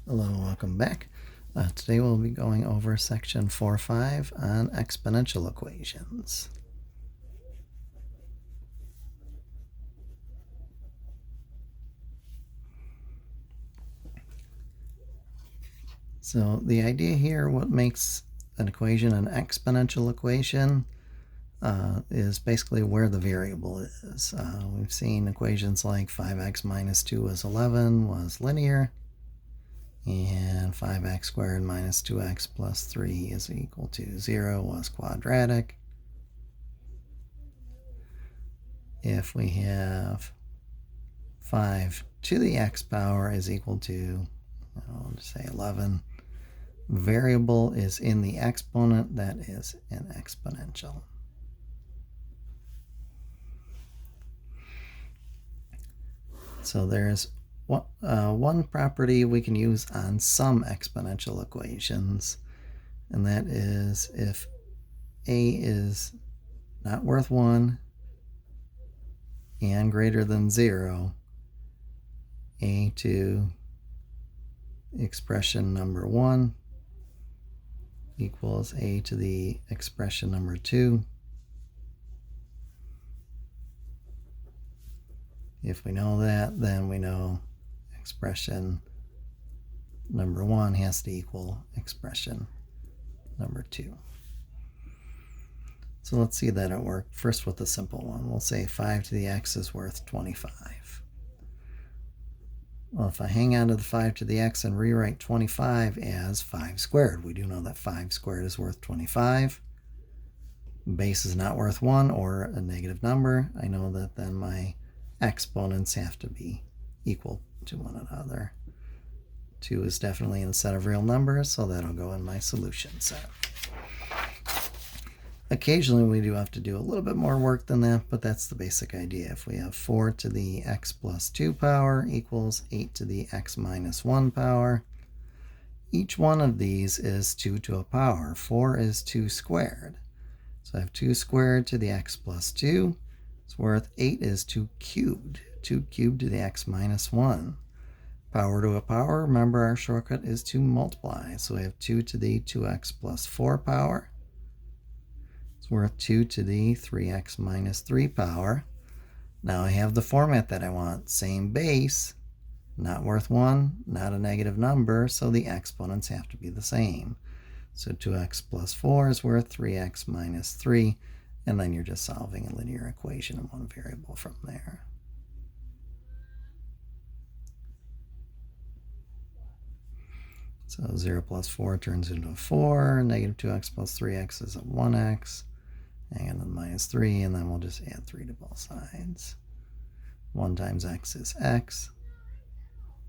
Hello, welcome back. Today we'll be going over section 4.5 on exponential equations. So the idea here, what makes an equation an exponential equation is basically where the variable is. We've seen equations like 5x minus 2 is 11 was linear, and 5x squared minus 2x plus 3 is equal to 0 was quadratic. If we have 5 to the x power is equal to, I'll just say 11, variable is in the exponent, that is an exponential. So there's one property we can use on some exponential equations, and that is if a is not worth 1 and greater than 0, a to expression number 1 equals a to the expression number 2. If we know that, then we know expression number 1 has to equal expression number 2. So let's see that at work. First with the simple one. We'll say 5 to the x is worth 25. Well, if I hang on to the 5 to the x and rewrite 25 as 5 squared, we do know that 5 squared is worth 25. Base is not worth 1 or a negative number. I know that then my exponents have to be equal to one another. 2 is definitely in a set of real numbers, so that'll go in my solution set. Occasionally we do have to do a little bit more work than that, but that's the basic idea. If we have 4 to the x plus 2 power equals 8 to the x minus 1 power, each one of these is 2 to a power. 4 is 2 squared. So I have 2 squared to the x plus 2. It's worth 8 is 2 cubed. 2 cubed to the x minus 1. Power to a power, remember our shortcut is to multiply. So we have 2 to the 2x plus 4 power. It's worth 2 to the 3x minus 3 power. Now I have the format that I want. Same base, not worth 1, not a negative number, so the exponents have to be the same. So 2x plus 4 is worth 3x minus 3, and then you're just solving a linear equation in one variable from there. So 0 plus 4 turns into a 4, negative 2x plus 3x is a 1x, and then minus 3, and then we'll just add 3 to both sides. 1 times x is x.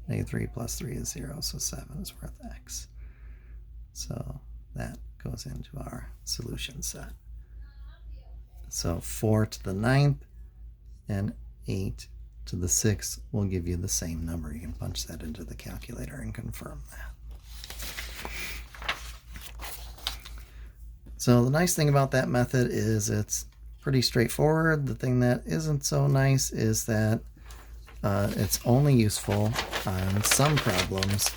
Negative 3 plus 3 is 0, so 7 is worth x. So that goes into our solution set. So 4 to the 9th and 8 to the 6th will give you the same number. You can punch that into the calculator and confirm that. So the nice thing about that method is it's pretty straightforward. The thing that isn't so nice is that it's only useful on some problems.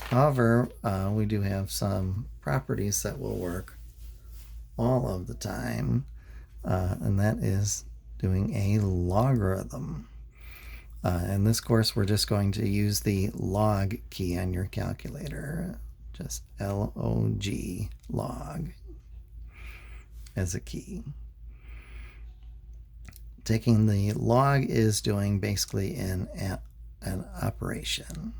However, we do have some properties that will work all of the time, and that is doing a logarithm. In this course, we're just going to use the log key on your calculator, just L-O-G, log, as a key. Taking the log is doing basically an operation.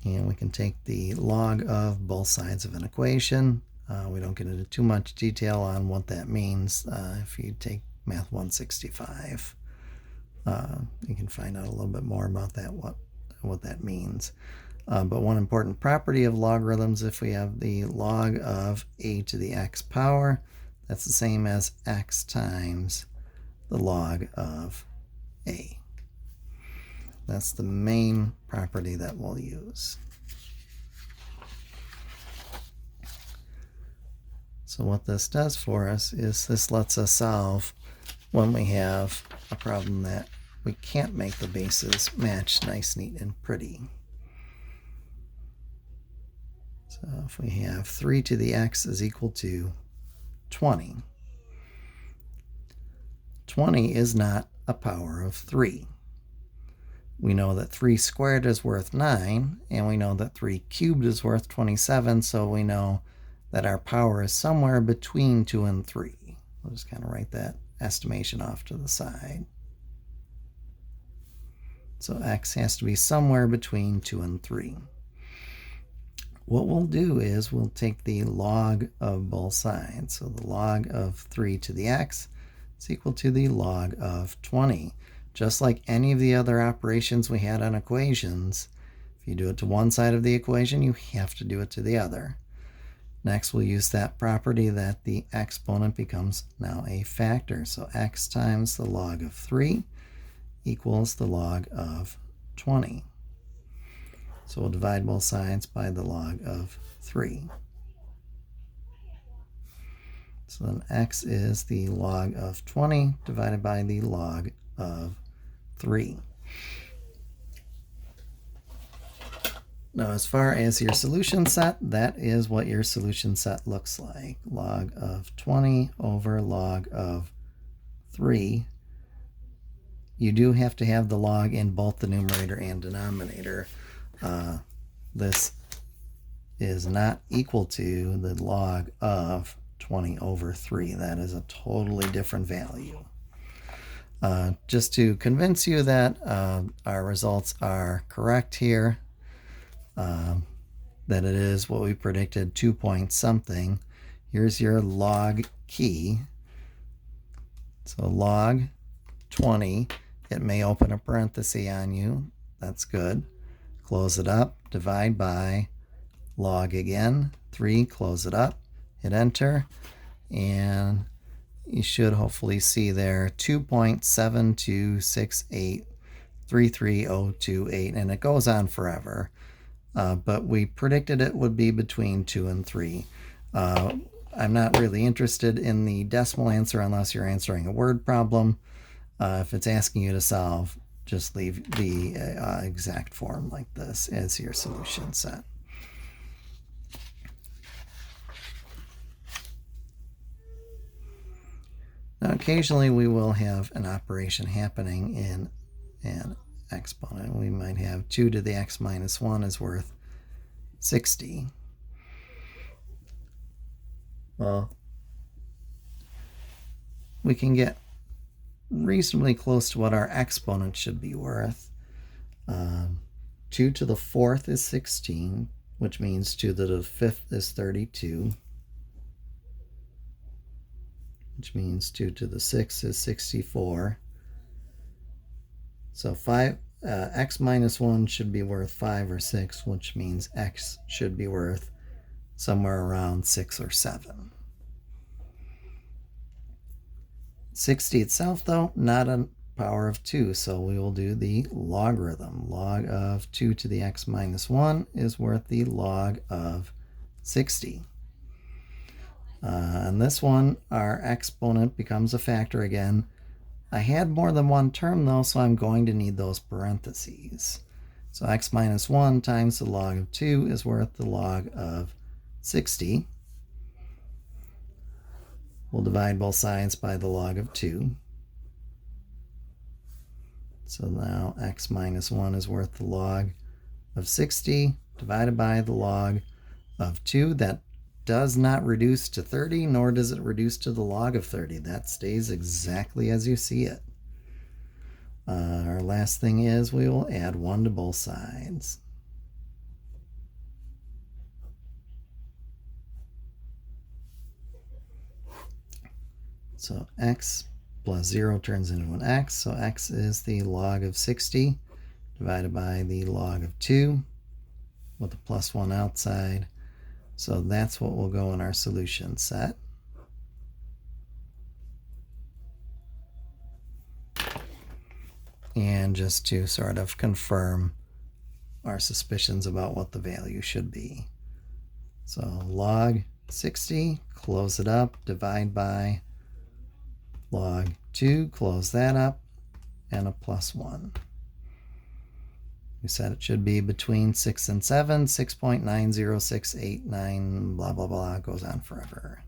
And we can take the log of both sides of an equation. We don't get into too much detail on what that means. If you take Mth097, you can find out a little bit more about that, what that means. But one important property of logarithms, if we have the log of a to the x power, that's the same as x times the log of a. That's the main property that we'll use. So what this does for us is this lets us solve when we have a problem that we can't make the bases match nice, neat, and pretty. So if we have 3 to the x is equal to 20, 20 is not a power of 3. We know that 3 squared is worth 9, and we know that 3 cubed is worth 27, so we know that our power is somewhere between 2 and 3. We'll just kind of write that estimation off to the side. So x has to be somewhere between 2 and 3. What we'll do is we'll take the log of both sides. So the log of 3 to the x is equal to the log of 20. Just like any of the other operations we had on equations, if you do it to one side of the equation, you have to do it to the other. Next, we'll use that property that the exponent becomes now a factor. So x times the log of 3 equals the log of 20. So we'll divide both sides by the log of 3. So then x is the log of 20 divided by the log of 3. Now, as far as your solution set, that is what your solution set looks like. Log of 20 over log of 3. You do have to have the log in both the numerator and denominator. This is not equal to the log of 20 over 3. That is a totally different value. Just to convince you that our results are correct here, that it is what we predicted, 2 point something, here's your log key. So log 20, it may open a parenthesis on you. That's good. Close it up, divide by log again, 3, close it up, hit enter, and you should hopefully see there 2.726833028, and it goes on forever. But we predicted it would be between 2 and 3. I'm not really interested in the decimal answer unless you're answering a word problem. If it's asking you to solve, just leave the exact form like this as your solution set. Now, occasionally we will have an operation happening in an exponent. We might have 2 to the x minus 1 is worth 60. Well, we can get reasonably close to what our exponent should be worth. 2 to the 4th is 16, which means 2 to the 5th is 32, which means 2 to the 6th is 64. So x minus 1 should be worth 5 or 6, which means x should be worth somewhere around 6 or 7. 60 itself, though, not a power of 2, so we will do the logarithm. Log of 2 to the x minus 1 is worth the log of 60. On this one, our exponent becomes a factor again. I had more than one term, though, so I'm going to need those parentheses. So x minus 1 times the log of 2 is worth the log of 60. We'll divide both sides by the log of 2. So now x minus 1 is worth the log of 60 divided by the log of 2. That does not reduce to 30, nor does it reduce to the log of 30. That stays exactly as you see it. Our last thing is we will add 1 to both sides. So x plus 0 turns into an x, so x is the log of 60 divided by the log of 2 with a plus 1 outside. So that's what will go in our solution set. And just to sort of confirm our suspicions about what the value should be. So log 60, close it up, divide by log 2, close that up, and a plus 1. We said it should be between 6 and 7, 6.90689, blah, blah, blah, goes on forever.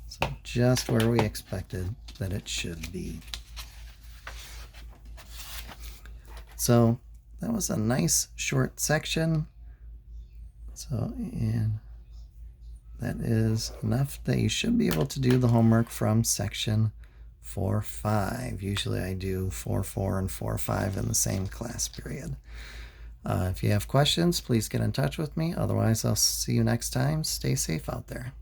So just where we expected that it should be. So that was a nice short section. So, and that is enough that you should be able to do the homework from section 4.5. Usually I do 4.4 and 4.5 in the same class period. If you have questions, please get in touch with me. Otherwise, I'll see you next time. Stay safe out there.